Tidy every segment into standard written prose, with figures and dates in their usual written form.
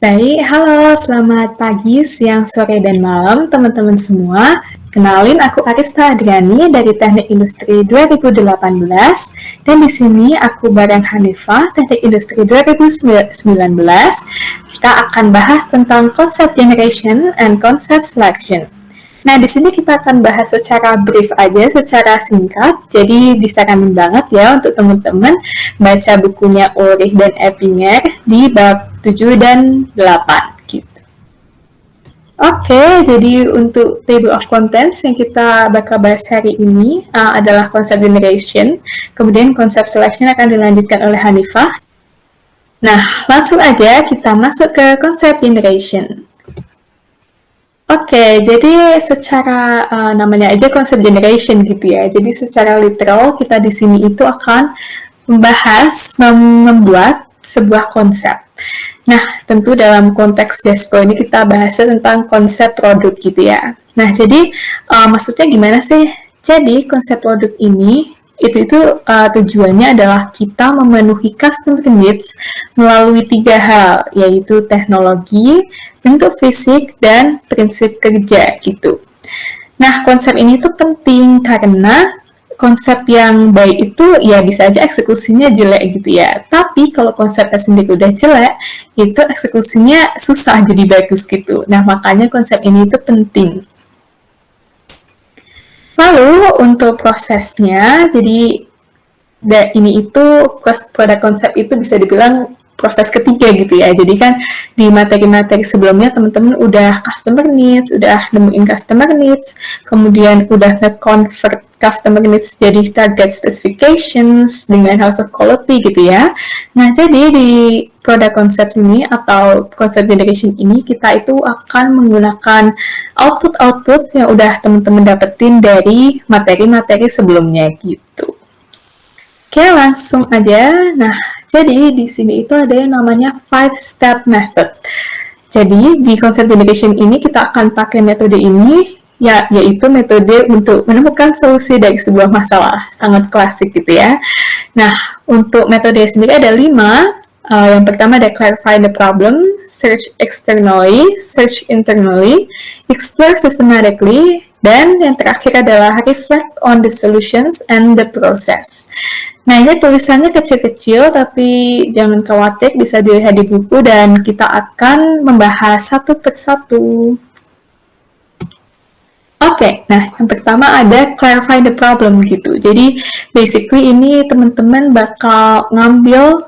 Baik, halo, selamat pagi, siang, sore, dan malam teman-teman semua. Kenalin, aku Arista Adriani dari Teknik Industri 2018, dan di sini aku bareng Hanifah, Teknik Industri 2019. Kita akan bahas tentang konsep generation and concept selection. Nah, di sini kita akan bahas secara brief aja, secara singkat. Jadi disaranin banget ya untuk teman-teman baca bukunya Ulrich dan Eppinger di bab 7 dan 8 gitu. Oke, jadi untuk table of contents yang kita bakal bahas hari ini adalah konsep generation, kemudian konsep selection akan dilanjutkan oleh Hanifah. Nah, langsung aja kita masuk ke konsep generation. Oke, jadi secara namanya aja konsep generation gitu ya. Jadi secara literal kita di sini itu akan membuat sebuah konsep. Nah, tentu dalam konteks Despo ini kita bahasnya tentang konsep produk gitu ya. Nah, jadi maksudnya gimana sih? Jadi konsep produk ini itu tujuannya adalah kita memenuhi customer needs melalui 3 hal, yaitu teknologi, bentuk fisik, dan prinsip kerja gitu. Nah, konsep ini tuh penting karena konsep yang baik itu ya bisa aja eksekusinya jelek gitu ya. Tapi kalau konsepnya sendiri udah jelek, itu eksekusinya susah jadi bagus gitu. Nah, makanya konsep ini itu penting. Lalu untuk prosesnya, jadi ini itu pada konsep itu bisa dibilang proses ketiga gitu ya. Jadi kan di materi-materi sebelumnya teman-teman udah customer needs, udah nemuin customer needs, kemudian udah nge-convert customer needs jadi target specifications dengan house of quality gitu ya. Nah, jadi di product concept ini atau concept generation ini kita itu akan menggunakan output-output yang udah teman-teman dapetin dari materi-materi sebelumnya gitu. Oke, langsung aja. Nah, jadi di sini itu ada yang namanya 5-step method. Jadi di konsep generation ini kita akan pakai metode ini, yaitu metode untuk menemukan solusi dari sebuah masalah. Sangat klasik gitu ya. Nah, untuk metode sendiri ada 5. Yang pertama ada clarify the problem, search externally, search internally, explore systematically, dan yang terakhir adalah reflect on the solutions and the process. Nah, ini tulisannya kecil-kecil, tapi jangan khawatir, bisa dilihat di buku, dan kita akan membahas satu persatu. Oke, nah yang pertama ada clarify the problem gitu. Jadi, basically ini teman-teman bakal ngambil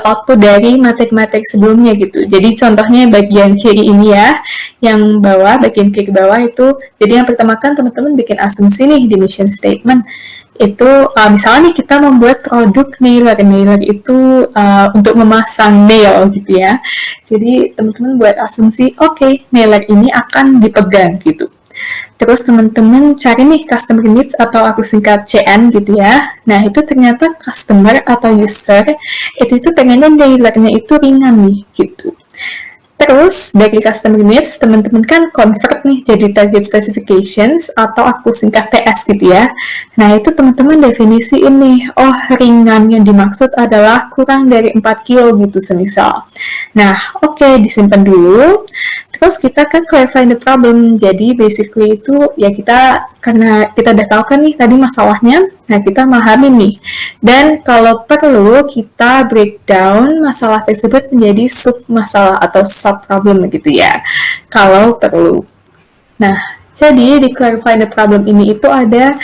output dari materi-materi sebelumnya gitu. Jadi contohnya bagian kiri ini ya, yang bawah, bagian kiri bawah itu, jadi yang pertama kan teman-teman bikin asumsi nih di mission statement. Itu misalnya nih kita membuat produk nailer itu untuk memasang nail gitu ya. Jadi teman-teman buat asumsi, oke, nailer ini akan dipegang gitu. Terus teman-teman cari nih customer needs atau aku singkat CN gitu ya. Nah, itu ternyata customer atau user itu pengennya nailernya itu ringan nih gitu. Terus dari customer needs, teman-teman kan convert nih jadi target specifications atau aku singkat TS gitu ya. Nah, itu teman-teman definisi ini, ringan yang dimaksud adalah kurang dari 4 kilo gitu semisal. Nah, oke, disimpan dulu. Terus kita kan clarify the problem. Jadi basically itu ya karena kita udah tahu kan nih tadi masalahnya, nah kita memahami nih. Dan kalau perlu kita breakdown masalah tersebut menjadi sub masalah atau sub problem gitu ya. Kalau perlu. Nah, jadi di clarify the problem ini itu ada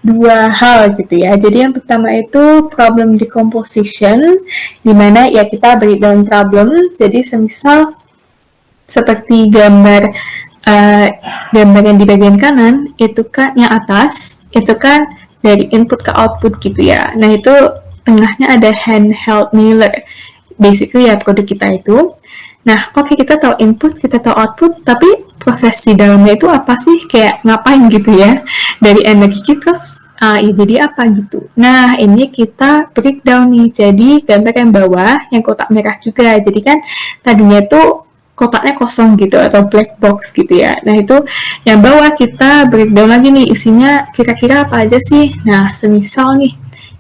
2 hal gitu ya. Jadi yang pertama itu problem decomposition, di mana ya kita breakdown problem. Jadi semisal seperti gambar yang di bagian kanan itu kan yang atas itu kan dari input ke output gitu ya. Nah, itu tengahnya ada handheld nailer, basically ya produk kita itu. Nah, oke, kita tahu input, kita tahu output, tapi proses di dalamnya itu apa sih, kayak ngapain gitu ya, dari energi kita ya jadi apa gitu. Nah, ini kita breakdown nih, jadi gambar yang bawah yang kotak merah juga, jadi kan tadinya tuh kotaknya kosong gitu atau black box gitu ya. Nah, itu yang bawah kita breakdown lagi nih isinya kira-kira apa aja sih. Nah, semisal nih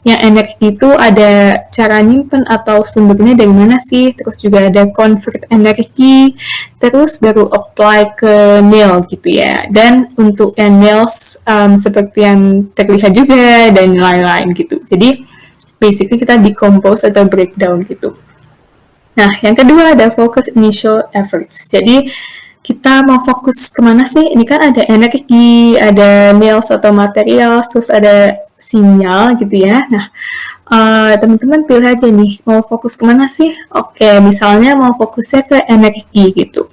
yang energi itu ada cara nyimpen atau sumbernya dari mana sih, terus juga ada convert energi, terus baru apply ke nail gitu ya. Dan untuk nails seperti yang terlihat juga dan lain-lain gitu. Jadi basically kita decompose atau breakdown gitu. Nah, yang kedua ada focus initial efforts. Jadi kita mau fokus kemana sih? Ini kan ada energi, ada nails atau material, terus ada sinyal gitu ya. Nah, teman-teman pilih aja nih, mau fokus kemana sih? Oke, misalnya mau fokusnya ke energi gitu.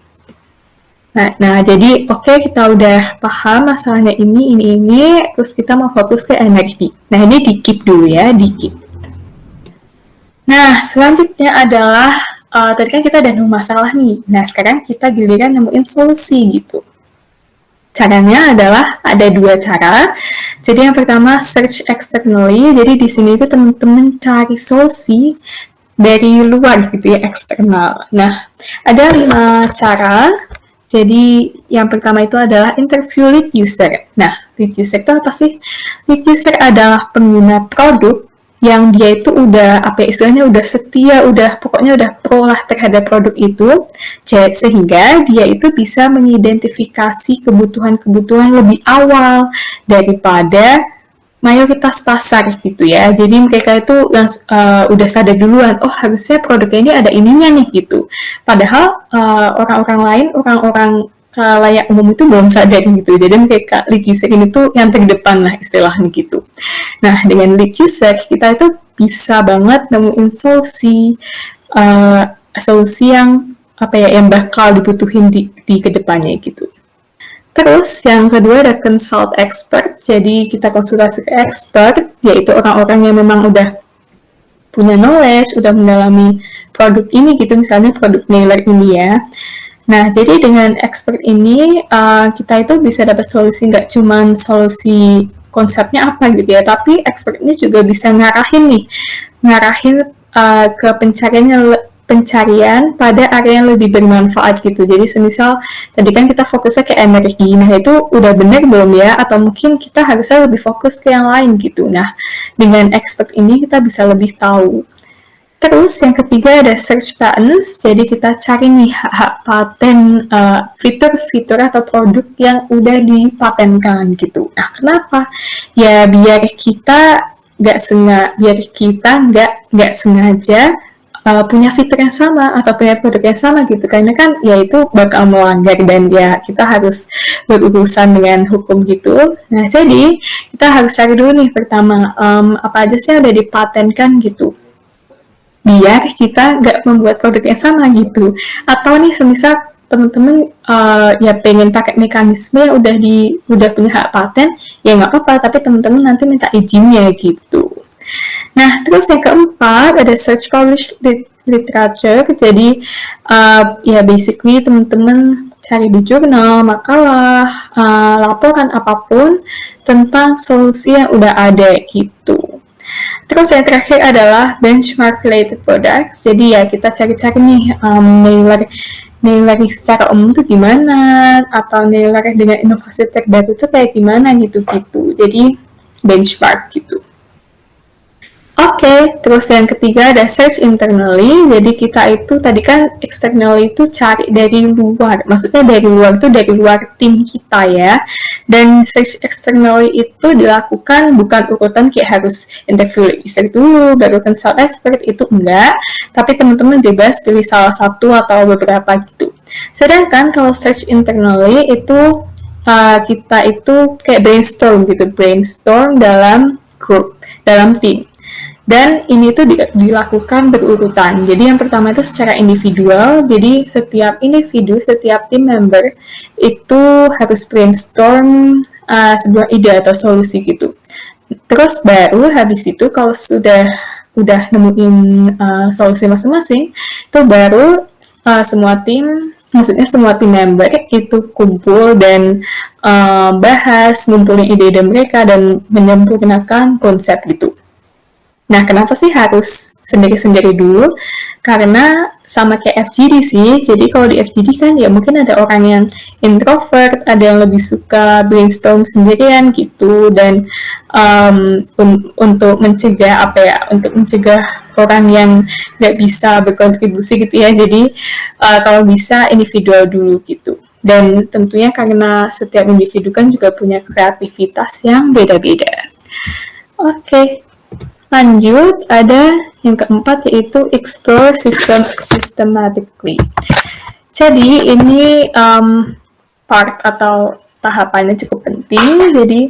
Nah jadi kita udah paham masalahnya ini, terus kita mau fokus ke energi. Nah, ini di-keep dulu ya, di-keep. Nah, selanjutnya adalah tadi kan kita udah nemu masalah nih. Nah, sekarang kita giliran nemuin solusi gitu. Caranya adalah ada 2 cara. Jadi yang pertama search externally. Jadi di sini itu teman-teman cari solusi dari luar gitu ya, eksternal. Nah, ada 5 cara. Jadi yang pertama itu adalah interview lead user. Nah, lead user itu apa sih? Lead user adalah pengguna produk yang dia itu udah istilahnya udah setia, pokoknya udah pro lah terhadap produk itu, sehingga dia itu bisa mengidentifikasi kebutuhan-kebutuhan lebih awal daripada mayoritas pasar gitu ya. Jadi mereka itu yang udah sadar duluan, oh harusnya produknya ini ada ininya nih gitu. Padahal orang-orang lain, orang-orang layak umum itu belum sadar gitu. Jadi mereka lead user ini tuh yang terdepan lah istilahnya gitu. Nah, dengan lead user kita itu bisa banget nemuin solusi yang yang bakal dibutuhin di kedepannya gitu. Terus yang kedua ada consult expert. Jadi kita konsultasi ke expert, yaitu orang-orang yang memang udah punya knowledge, udah mendalami produk ini gitu, misalnya produk nailer ini ya. Nah, jadi dengan expert ini kita itu bisa dapat solusi, nggak cuma solusi konsepnya apa gitu ya, tapi expert ini juga bisa ngarahin ke pencarian pada area yang lebih bermanfaat gitu. Jadi semisal tadi kan kita fokusnya ke energi, nah itu udah bener belum ya? Atau mungkin kita harusnya lebih fokus ke yang lain gitu. Nah, dengan expert ini kita bisa lebih tahu. Terus yang ketiga ada search patents, jadi kita cari nih hak paten fitur-fitur atau produk yang udah dipatenkan gitu. Nah, kenapa? Ya biar kita nggak sengaja punya fitur yang sama atau punya produk yang sama gitu, karena kan ya itu bakal melanggar dan ya kita harus berurusan dengan hukum gitu. Nah, jadi kita harus cari dulu nih pertama apa aja sih yang udah dipatenkan gitu, biar kita nggak membuat produk yang sama gitu. Atau nih semisal teman-teman ya pengen pakai mekanisme yang udah punya hak paten, ya nggak apa-apa, tapi teman-teman nanti minta izinnya gitu. Nah, terus yang keempat ada search published literature. Jadi ya basically teman-teman cari di jurnal, makalah, laporan apapun tentang solusi yang udah ada gitu. Terus yang terakhir adalah benchmark related products. Jadi ya kita cari-cari nih nailer secara umum tuh gimana, atau nailer dengan inovasi terbaru tuh kayak gimana gitu-gitu. Jadi benchmark gitu. Oke, terus yang ketiga ada search internally. Jadi kita itu tadi kan externally itu cari dari luar. Maksudnya dari luar itu dari luar tim kita ya. Dan search externally itu dilakukan bukan urutan kayak harus interview user dulu, baru consult expert, itu enggak. Tapi teman-teman bebas pilih salah satu atau beberapa gitu. Sedangkan kalau search internally itu kita itu kayak brainstorm gitu, brainstorm dalam grup, dalam tim. Dan ini tuh dilakukan berurutan. Jadi yang pertama itu secara individual. Jadi setiap individu, setiap tim member itu harus brainstorm sebuah ide atau solusi gitu. Terus baru habis itu kalau udah nemuin solusi masing-masing, itu baru semua tim, maksudnya semua tim member itu kumpul dan bahas, ngumpulin ide-ide mereka dan menyempurnakan konsep gitu. Nah, kenapa sih harus sendiri-sendiri dulu? Karena sama kayak FGD sih, jadi kalau di FGD kan ya mungkin ada orang yang introvert, ada yang lebih suka brainstorm sendirian gitu, dan untuk mencegah untuk mencegah orang yang nggak bisa berkontribusi gitu ya, jadi kalau bisa individual dulu gitu. Dan tentunya karena setiap individu kan juga punya kreativitas yang beda-beda. Oke. Lanjut, ada yang keempat yaitu explore systematically. Jadi ini part atau tahapannya cukup penting. Jadi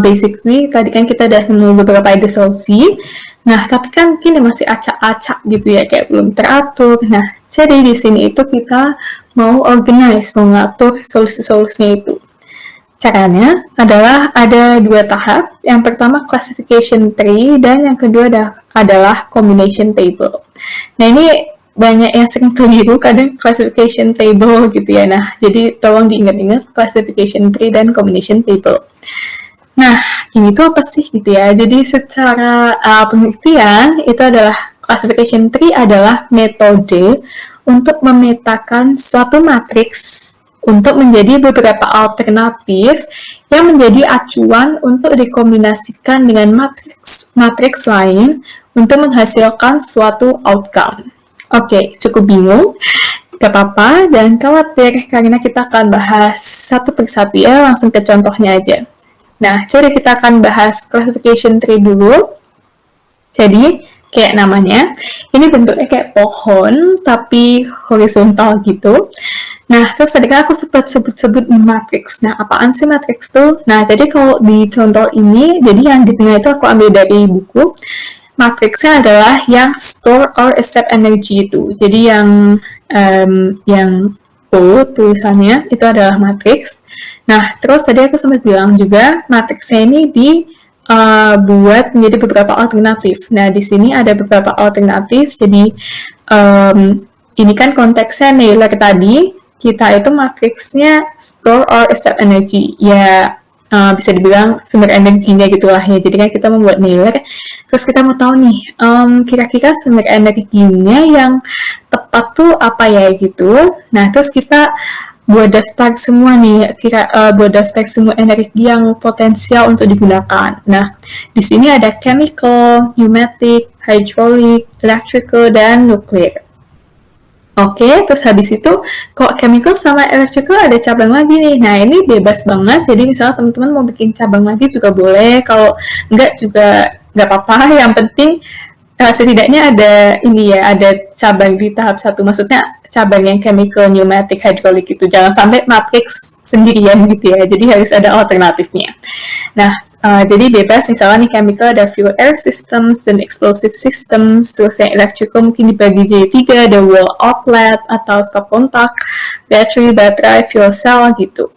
basically tadi kan kita udah nemu beberapa ide solusi. Nah, tapi kan mungkin masih acak-acak gitu ya, kayak belum teratur. Nah, jadi di sini itu kita mau organize, mau ngatur solusi-solusinya itu. Caranya adalah ada dua tahap. Yang pertama classification tree dan yang kedua adalah combination table. Nah, ini banyak yang sering keliru kadang classification table gitu ya. Nah, jadi tolong diingat-ingat classification tree dan combination table. Nah, ini tuh apa sih gitu ya. Jadi secara pengertian itu adalah classification tree adalah metode untuk memetakan suatu matriks untuk menjadi beberapa alternatif yang menjadi acuan untuk dikombinasikan dengan matriks lain untuk menghasilkan suatu outcome. Oke, cukup bingung? Gak apa-apa, jangan khawatir karena kita akan bahas satu persatu ya, langsung ke contohnya aja. Nah, jadi kita akan bahas classification tree dulu. Jadi, kayak namanya, ini bentuknya kayak pohon, tapi horizontal gitu. Nah, terus tadi kan aku sempat sebut-sebut matriks. Nah, apaan sih matriks tuh? Nah, jadi kalau di contoh ini, jadi yang di tengah itu aku ambil dari buku. Matriksnya adalah yang store or accept energy itu. Jadi yang O tulisannya itu adalah matriks. Nah, terus tadi aku sempat bilang juga matriksnya ini buat menjadi beberapa alternatif. Nah, di sini ada beberapa alternatif. Jadi ini kan konteksnya Naylor tadi. Kita itu matriksnya store or accept energy. Ya, bisa dibilang sumber energinya gitulah ya. Jadi kan kita membuat Naylor. Terus kita mau tahu nih, kira-kira sumber energinya yang tepat tuh apa ya gitu. Nah, terus kita buat daftar semua nih, buat daftar semua energi yang potensial untuk digunakan. Nah, di sini ada chemical, pneumatic, hydraulic, electrical, dan nuclear. Oke, terus habis itu kok chemical sama electrical ada cabang lagi nih. Nah, ini bebas banget. Jadi misalnya teman-teman mau bikin cabang lagi juga boleh. Kalau enggak juga nggak apa-apa. Yang penting setidaknya ada cabang di tahap 1. Maksudnya cabang yang chemical, pneumatic, hydraulic itu. Jangan sampai matrix sendirian gitu ya. Jadi harus ada alternatifnya. Nah, jadi bebas, misalnya nih chemical ada fuel air systems dan explosive systems, terus yang electrical mungkin dibagi jadi 3, ada wall outlet atau stop kontak, battery, baterai, fuel cell gitu.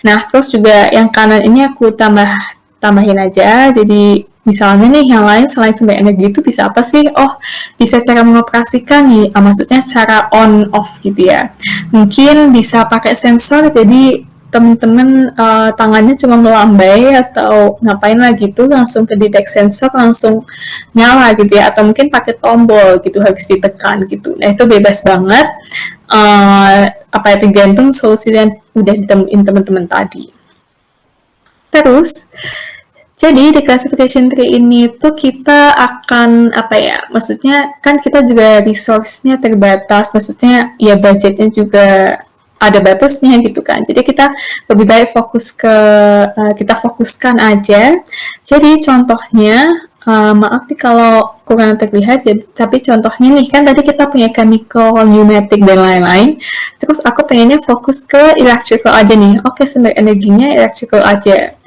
Nah, terus juga yang kanan ini aku tambahin aja, jadi misalnya nih yang lain selain sumber energi itu bisa apa sih? Oh, bisa cara mengoperasikan nih, maksudnya cara on off gitu ya. Mungkin bisa pakai sensor, jadi teman-teman tangannya cuma melambai atau ngapain lah gitu, langsung ke detect sensor, langsung nyala gitu ya, atau mungkin pakai tombol gitu, harus ditekan gitu. Nah, itu bebas banget, tergantung solusi yang udah ditemuin teman-teman tadi. Terus, jadi di classification tree ini tuh kita akan maksudnya kan kita juga resource-nya terbatas, maksudnya ya budgetnya juga ada batasnya gitu kan. Jadi kita lebih baik kita fokuskan aja. Jadi contohnya, maaf nih kalau kurang terlihat, tapi contohnya nih kan tadi kita punya chemical, pneumatic dan lain-lain. Terus aku pengennya fokus ke electrical aja nih. Oke, sumber energinya electrical aja.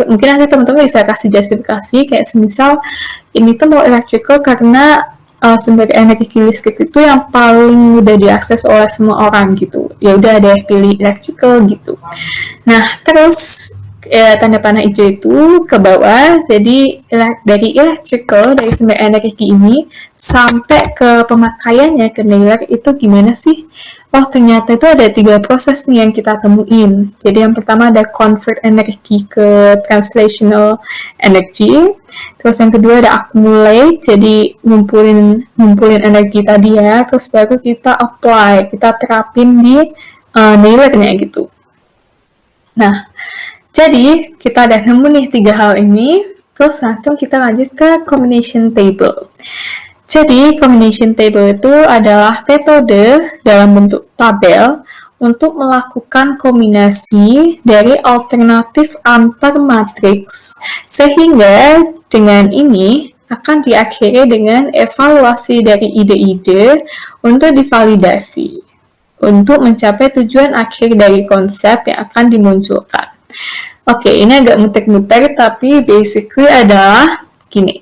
Mungkin nanti teman-teman bisa kasih justifikasi kayak semisal ini tuh mau electrical karena sumber energi listrik itu yang paling mudah diakses oleh semua orang gitu. Ya udah deh pilih electrical gitu. Nah, terus tanda panah hijau itu ke bawah. Jadi dari electrical, dari sumber energi ini sampai ke pemakaiannya ke Naylor itu gimana sih? Oh, ternyata itu ada 3 proses nih yang kita temuin. Jadi yang pertama ada convert energi ke translational energy. Terus yang kedua ada accumulate, jadi ngumpulin energi tadi ya. Terus baru kita apply, kita terapin di nailernya gitu. Nah, jadi kita udah nemu nih 3 hal ini. Terus langsung kita lanjut ke combination table. Jadi, combination table itu adalah metode dalam bentuk tabel untuk melakukan kombinasi dari alternatif antar matriks, sehingga dengan ini akan diakhiri dengan evaluasi dari ide-ide untuk divalidasi, untuk mencapai tujuan akhir dari konsep yang akan dimunculkan. Oke, ini agak muter-muter, tapi basically adalah gini.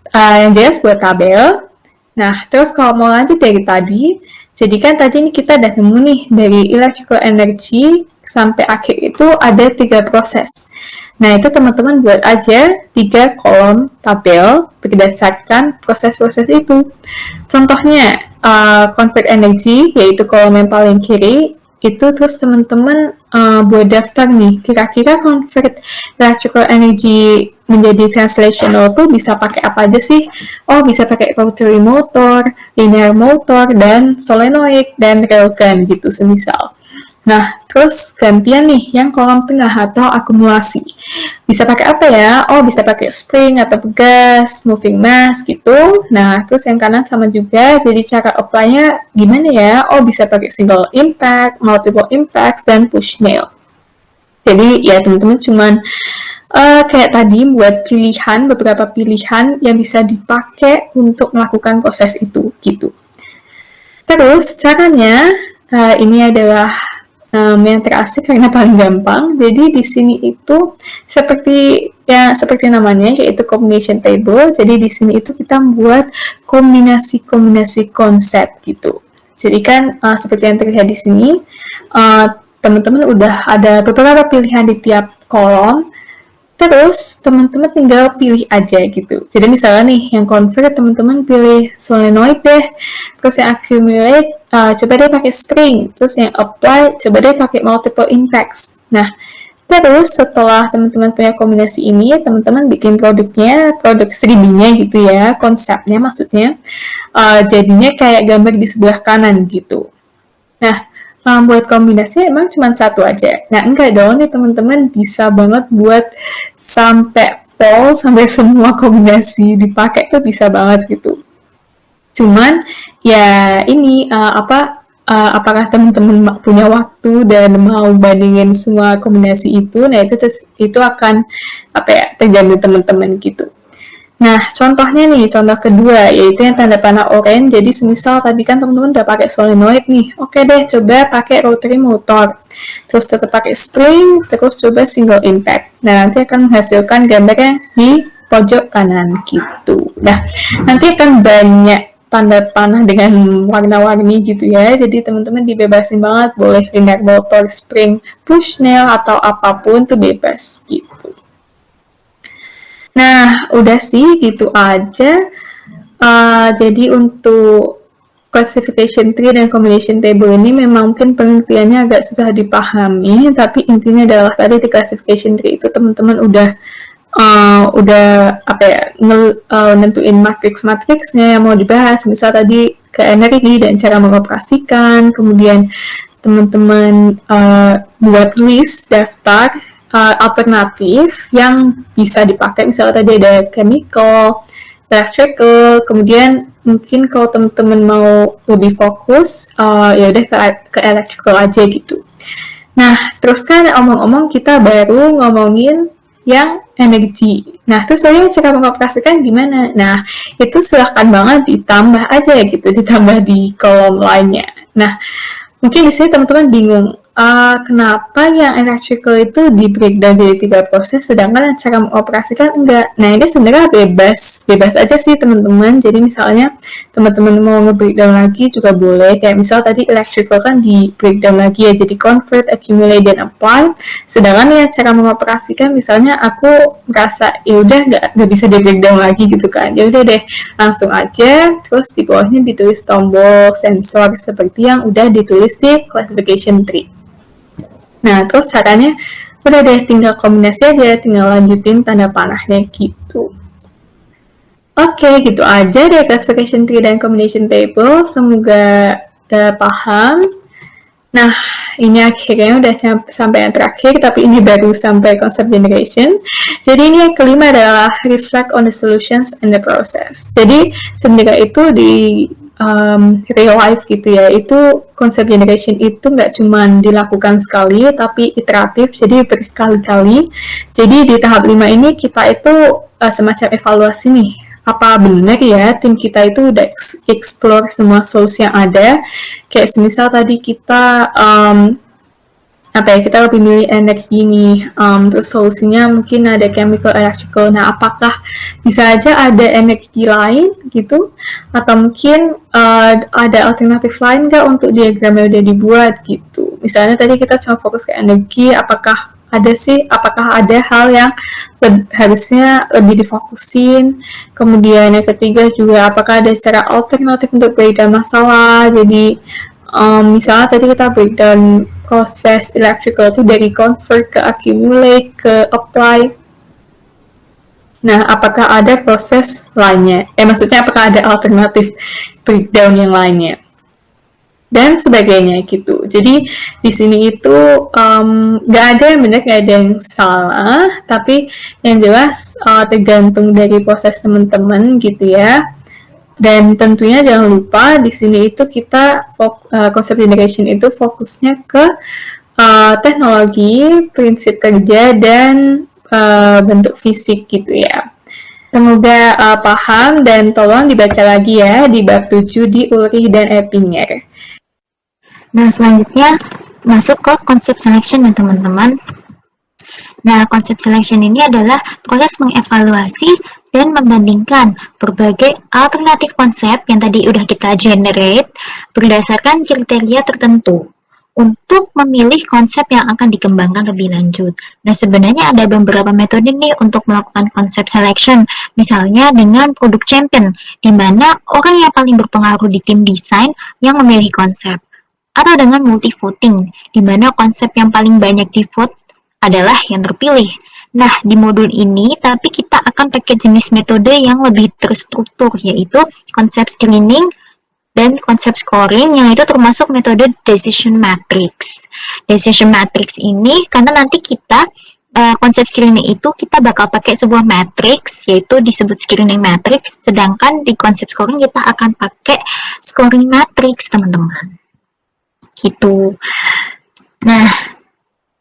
Yang jelas buat tabel. Nah, terus kalau mau lanjut dari tadi, jadi kan tadi ini kita udah nemu nih dari electrical energy sampai akhir itu ada 3 proses. Nah, itu teman-teman buat aja 3 kolom tabel berdasarkan proses-proses itu. Contohnya, convert energy, yaitu kolom yang paling kiri, itu terus teman-teman buat daftar nih, kira-kira convert electrical energy menjadi translational tuh bisa pakai apa aja sih? Oh, bisa pakai rotary motor, linear motor, dan solenoid, dan railgun gitu semisal. Nah, terus gantian nih yang kolom tengah atau akumulasi. Bisa pakai apa ya? Oh, bisa pakai spring atau gas, moving mass gitu. Nah, terus yang kanan sama juga. Jadi cara apply-nya gimana ya? Oh, bisa pakai single impact, multiple impacts, dan push nail. Jadi ya teman-teman cuman kayak tadi buat pilihan, beberapa pilihan yang bisa dipakai untuk melakukan proses itu gitu. Terus caranya ini adalah yang terasik karena paling gampang. Jadi di sini itu seperti namanya, yaitu combination table. Jadi di sini itu kita buat kombinasi-kombinasi konsep gitu. Jadi kan seperti yang terlihat di sini, teman-teman udah ada beberapa pilihan di tiap kolom. Terus teman-teman tinggal pilih aja gitu. Jadi misalnya nih yang convert teman-teman pilih solenoid deh. Terus yang accumulate coba deh pakai spring. Terus yang apply coba deh pakai multiple impacts. Nah, terus setelah teman-teman punya kombinasi ini, teman-teman bikin produknya, produk 3D-nya gitu ya, konsepnya maksudnya. Jadinya kayak gambar di sebelah kanan gitu. Nah, buat kombinasi emang cuma satu aja. Nah, enggak dong nih teman-teman, bisa banget buat sampai pol, sampai semua kombinasi dipakai tuh bisa banget gitu. Cuman ya ini apakah teman-teman punya waktu dan mau bandingin semua kombinasi itu? Nah, itu akan terjadi teman-teman gitu. Nah, contohnya nih, contoh kedua, yaitu yang tanda panah oranye. Jadi, semisal tadi kan teman-teman udah pakai solenoid nih. Oke deh, coba pakai rotary motor. Terus tetap pakai spring, terus coba single impact. Nah, nanti akan menghasilkan gambarnya di pojok kanan gitu. Nah, nanti akan banyak tanda panah dengan warna-warni gitu ya. Jadi, teman-teman dibebasin banget. Boleh linear motor, spring, push nail, atau apapun tuh bebas gitu. Nah, udah sih gitu aja. Jadi untuk classification tree dan combination table ini memang mungkin pengertiannya agak susah dipahami, tapi intinya adalah tadi di classification tree itu teman-teman udah nentuin matriks-matriksnya yang mau dibahas, misal tadi ke energi dan cara mengoperasikan, kemudian teman-teman buat list, daftar alternatif yang bisa dipakai, misalnya tadi ada chemical, electrical, kemudian mungkin kalau teman-teman mau lebih fokus, ya udah ke electrical aja gitu. Nah, terus kan omong-omong kita baru ngomongin yang energi. Nah, terus saya cara mengoperasikan gimana? Nah, itu silahkan banget ditambah aja gitu, ditambah di kolom lainnya. Nah, mungkin di sini teman-teman bingung, kenapa yang electrical itu di breakdown jadi 3 proses, sedangkan cara mengoperasikan enggak. Nah, ini sebenarnya bebas aja sih teman-teman. Jadi misalnya teman-teman mau nge-breakdown lagi juga boleh. Kayak misal tadi electrical kan di breakdown lagi ya, jadi convert, accumulate, dan apply. Sedangkan ya cara mengoperasikan misalnya aku merasa ya udah nggak bisa di breakdown lagi gitu kan. Ya udah deh, langsung aja. Terus di bawahnya ditulis tombol sensor seperti yang udah ditulis di classification tree. Nah, terus caranya udah deh tinggal kombinasi aja, tinggal lanjutin tanda panahnya gitu. Oke, gitu aja deh classification tree dan combination table. Semoga paham. Nah, ini akhirnya udah sampai yang terakhir, tapi ini baru sampai concept generation. Jadi ini yang kelima adalah reflect on the solutions and the process. Jadi sebenarnya itu di real life gitu ya, itu concept generation itu nggak cuma dilakukan sekali, tapi iteratif, jadi berkali-kali. Jadi di tahap 5 ini kita itu semacam evaluasi nih, apa benar ya tim kita itu udah explore semua solusi yang ada, kayak semisal tadi kita kita lebih milih energi nih, terus solusinya mungkin ada chemical electrical. Nah, apakah bisa aja ada energi lain gitu, atau mungkin ada alternatif lain nggak untuk diagram yang udah dibuat gitu. Misalnya tadi kita cuma fokus ke energi, apakah ada hal yang harusnya lebih difokusin. Kemudian yang ketiga juga, apakah ada cara alternatif untuk breakdown masalah. Jadi misalnya tadi kita breakdown proses electrical itu dari convert ke accumulate ke apply. Nah, apakah ada proses lainnya? Maksudnya apakah ada alternatif breakdown yang lainnya? Dan sebagainya gitu. Jadi di sini itu nggak ada yang benar, nggak ada yang salah, tapi yang jelas tergantung dari proses teman-teman gitu ya. Dan tentunya jangan lupa di sini itu kita concept generation itu fokusnya ke teknologi, prinsip kerja, dan bentuk fisik gitu ya. Semoga paham, dan tolong dibaca lagi ya di bab 7 di Ulrich dan Eppinger. Nah, selanjutnya masuk ke konsep selection ya teman-teman. Nah, konsep selection ini adalah proses mengevaluasi dan membandingkan berbagai alternatif konsep yang tadi udah kita generate berdasarkan kriteria tertentu untuk memilih konsep yang akan dikembangkan lebih lanjut. Nah, sebenarnya ada beberapa metode nih untuk melakukan konsep selection, misalnya dengan produk champion, di mana orang yang paling berpengaruh di tim desain yang memilih konsep, atau dengan multi voting, di mana konsep yang paling banyak di vote adalah yang terpilih. Nah, di modul ini tapi kita akan pakai jenis metode yang lebih terstruktur, yaitu konsep screening dan konsep scoring, yang itu termasuk metode decision matrix. Decision matrix ini karena nanti kita konsep screening itu kita bakal pakai sebuah matrix, yaitu disebut screening matrix, sedangkan di konsep scoring kita akan pakai scoring matrix, teman-teman. Gitu. Nah,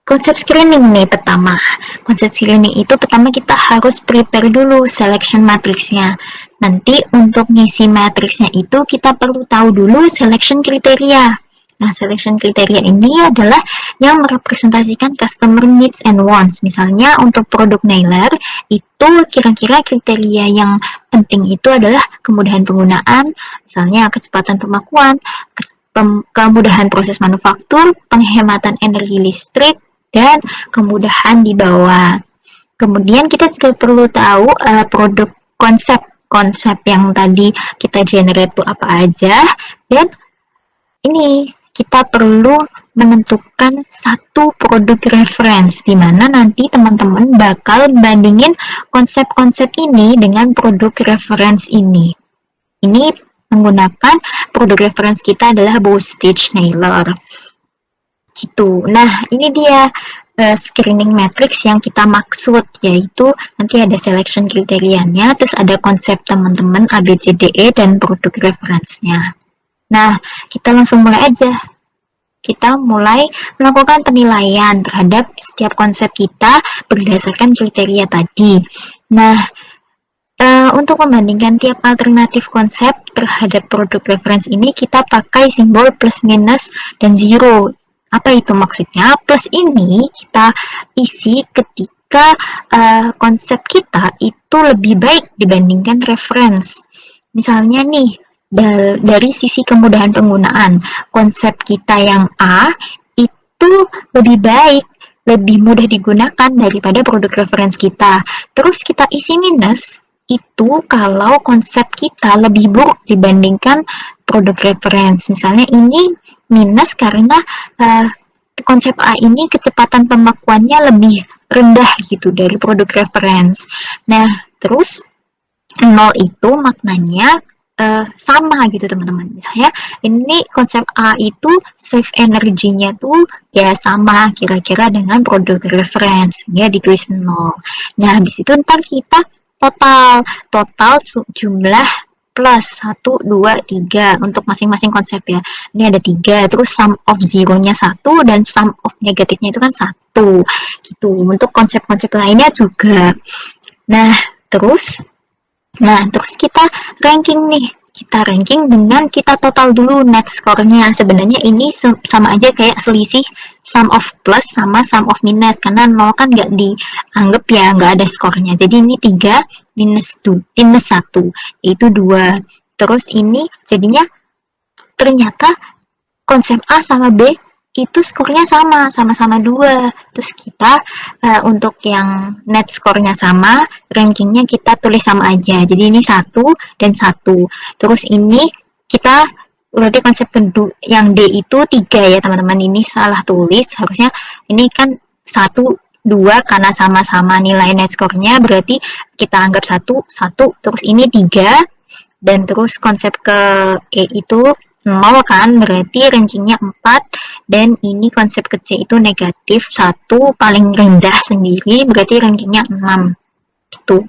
konsep screening nih pertama. Konsep screening itu pertama kita harus prepare dulu selection matrixnya. Nanti untuk ngisi matrixnya itu kita perlu tahu dulu selection kriteria. Nah, selection kriteria ini adalah yang merepresentasikan customer needs and wants. Misalnya untuk produk nailer, itu kira-kira kriteria yang penting itu adalah kemudahan penggunaan, misalnya kecepatan pemakuan, kemudahan proses manufaktur, penghematan energi listrik, dan kemudahan dibawa. Kemudian kita juga perlu tahu produk konsep yang tadi kita generate itu apa aja, dan ini kita perlu menentukan satu produk reference, di mana nanti teman-teman bakal bandingin konsep-konsep ini dengan produk reference ini. Ini menggunakan produk reference kita adalah Bostitch Naylor. Gitu. Nah, ini dia screening matrix yang kita maksud, yaitu nanti ada selection kriterianya, terus ada konsep teman-teman ABCDE dan produk reference-nya. Nah, kita langsung mulai aja. Kita mulai melakukan penilaian terhadap setiap konsep kita berdasarkan kriteria tadi. Nah, untuk membandingkan tiap alternatif konsep terhadap produk reference ini, kita pakai simbol plus minus dan zero. Apa itu maksudnya? Plus ini kita isi ketika konsep kita itu lebih baik dibandingkan reference. Misalnya nih, dari sisi kemudahan penggunaan, konsep kita yang A itu lebih baik, lebih mudah digunakan daripada produk reference kita. Terus kita isi minus, itu kalau konsep kita lebih buruk dibandingkan produk reference. Misalnya ini minus karena konsep A ini kecepatan pemakuannya lebih rendah gitu dari produk reference. Nah, terus nol itu maknanya sama gitu teman-teman. Misalnya ini konsep A itu save energinya tuh ya sama kira-kira dengan produk reference ya ditulis 0. Nah habis itu ntar kita total jumlah plus 1, 2, 3 untuk masing-masing konsep ya. Ini ada 3, terus sum of zero-nya 1 dan sum of negatifnya itu kan 1 gitu. Untuk konsep-konsep lainnya juga. Nah, terus kita ranking nih. Kita ranking dengan kita total dulu net score-nya. Sebenarnya ini sama aja kayak selisih sum of plus sama sum of minus. Karena 0 kan nggak dianggap ya, nggak ada skornya. Jadi ini 3 minus 1, itu 2. Terus ini jadinya ternyata konsep A sama B itu skornya sama-sama 2. Terus kita untuk yang net skornya sama, rankingnya kita tulis sama aja. Jadi ini 1 dan 1. Terus ini kita berarti konsep kedua yang D itu 3 ya teman-teman. Ini salah tulis, harusnya ini kan 1 2 karena sama-sama nilai net skornya, berarti kita anggap 1 terus ini 3 dan terus konsep ke E itu 0 kan, berarti rankingnya 4 dan ini konsep ke C itu negatif 1 paling rendah sendiri, berarti rankingnya 6 gitu.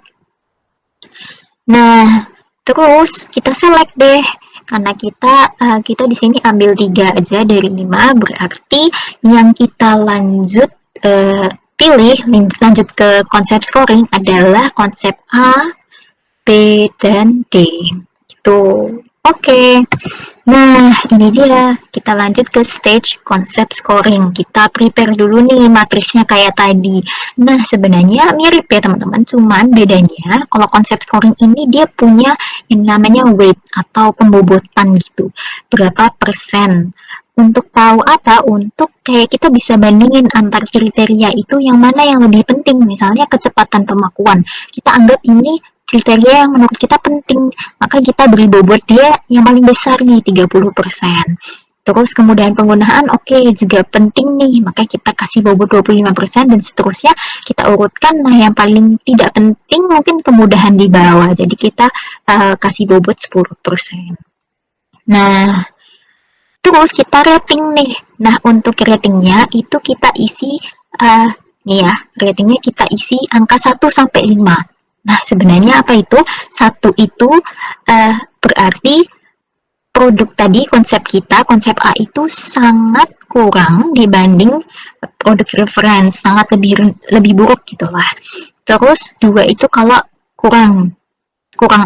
Nah terus kita select deh, karena kita di sini ambil 3 aja dari 5, berarti yang kita pilih lanjut ke konsep scoring adalah konsep A, B, dan D gitu. Oke. Nah, ini dia. Kita lanjut ke stage konsep scoring. Kita prepare dulu nih matrisnya kayak tadi. Nah, sebenarnya mirip ya teman-teman, cuman bedanya kalau konsep scoring ini dia punya yang namanya weight atau pembobotan gitu. Berapa persen? Untuk tahu apa? Untuk kayak kita bisa bandingin antar kriteria itu yang mana yang lebih penting. Misalnya kecepatan pemakuan. Kita anggap ini kriteria yang menurut kita penting, maka kita beri bobot dia yang paling besar nih 30%. Terus kemudian penggunaan juga penting nih, maka kita kasih bobot 25% dan seterusnya kita urutkan. Nah yang paling tidak penting mungkin kemudahan di bawah, jadi kita kasih bobot 10%. Nah terus kita rating nih. Nah untuk ratingnya itu kita isi nih ya, ratingnya kita isi angka 1 sampai 5. Nah, sebenarnya apa itu? 1 itu berarti produk tadi, konsep A itu sangat kurang dibanding produk reference, sangat lebih buruk gitulah. Terus 2 itu kalau kurang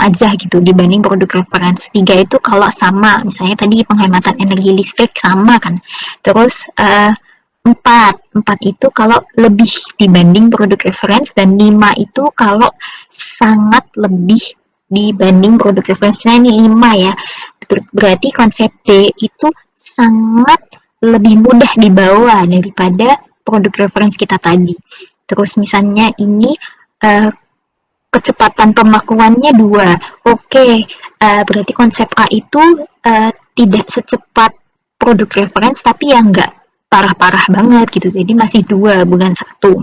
aja gitu dibanding produk reference. 3 itu kalau sama, misalnya tadi penghematan energi listrik sama kan. Terus 4 itu kalau lebih dibanding produk reference, dan 5 itu kalau sangat lebih dibanding produk reference. Nah ini 5 ya, berarti konsep D itu sangat lebih mudah dibawa daripada produk reference kita tadi. Terus misalnya ini kecepatan pemakuannya 2. Berarti konsep A itu tidak secepat produk reference, tapi ya enggak parah-parah banget gitu, jadi masih 2 bukan 1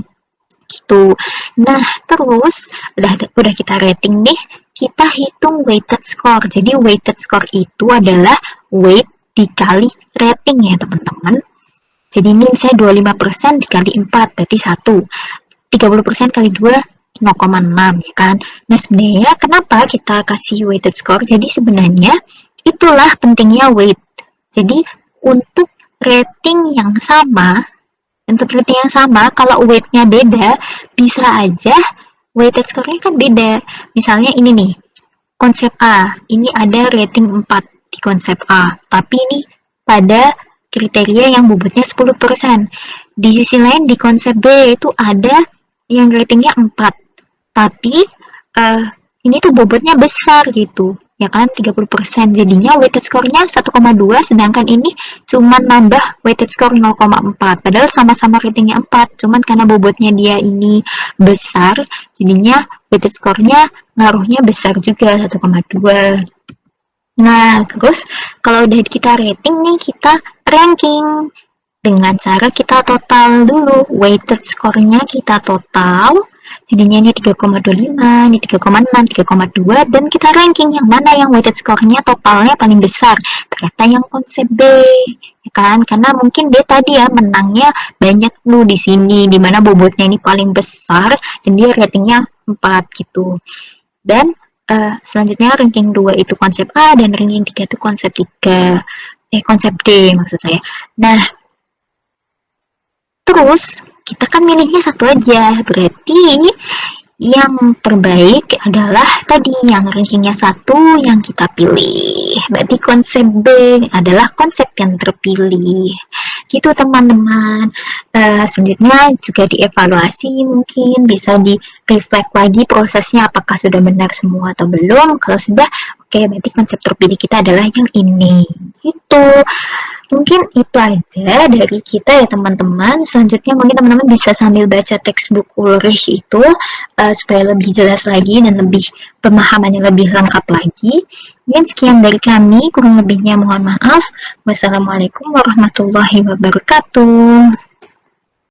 gitu. Nah terus udah kita rating nih, kita hitung weighted score. Jadi weighted score itu adalah weight dikali rating ya teman-teman. Jadi ini saya 25% dikali 4 berarti 1, 30% kali 2 0,6 ya kan. Nah sebenarnya kenapa kita kasih weighted score? Jadi sebenarnya itulah pentingnya weight. Jadi untuk rating yang sama, kalau weight-nya beda, bisa aja weighted score-nya kan beda. Misalnya ini nih, konsep A, ini ada rating 4 di konsep A, tapi ini pada kriteria yang bobotnya 10%. Di sisi lain di konsep B itu ada yang ratingnya 4, tapi ini tuh bobotnya besar gitu. Ya kan 30%, jadinya weighted score-nya 1,2, sedangkan ini cuma nambah weighted score 0,4, padahal sama-sama ratingnya 4, cuman karena bobotnya dia ini besar, jadinya weighted score-nya ngaruhnya besar juga 1,2. Nah terus kalau udah kita rating nih, kita ranking dengan cara kita total dulu weighted score-nya, kita total Jadinya ini 3,25, ini 3,6, 3,2, dan kita ranking yang mana yang weighted score-nya totalnya paling besar. Ternyata yang konsep B, ya kan? Karena mungkin dia tadi ya menangnya banyak tuh di sini, di mana bobotnya ini paling besar dan dia ratingnya 4 gitu. Dan selanjutnya ranking 2 itu konsep A dan ranking 3 itu konsep konsep D maksud saya. Nah, terus kita kan milihnya satu aja, berarti yang terbaik adalah tadi yang rankingnya 1 yang kita pilih. Berarti konsep B adalah konsep yang terpilih. Gitu teman-teman. Selanjutnya juga dievaluasi, mungkin bisa di reflect lagi prosesnya apakah sudah benar semua atau belum. Kalau sudah, oke, berarti konsep terpilih kita adalah yang ini. Gitu. Mungkin itu aja dari kita ya teman-teman. Selanjutnya mungkin teman-teman bisa sambil baca textbook Ulrich itu supaya lebih jelas lagi dan lebih pemahamannya lebih lengkap lagi. Mungkin sekian dari kami, kurang lebihnya mohon maaf. Wassalamualaikum warahmatullahi wabarakatuh.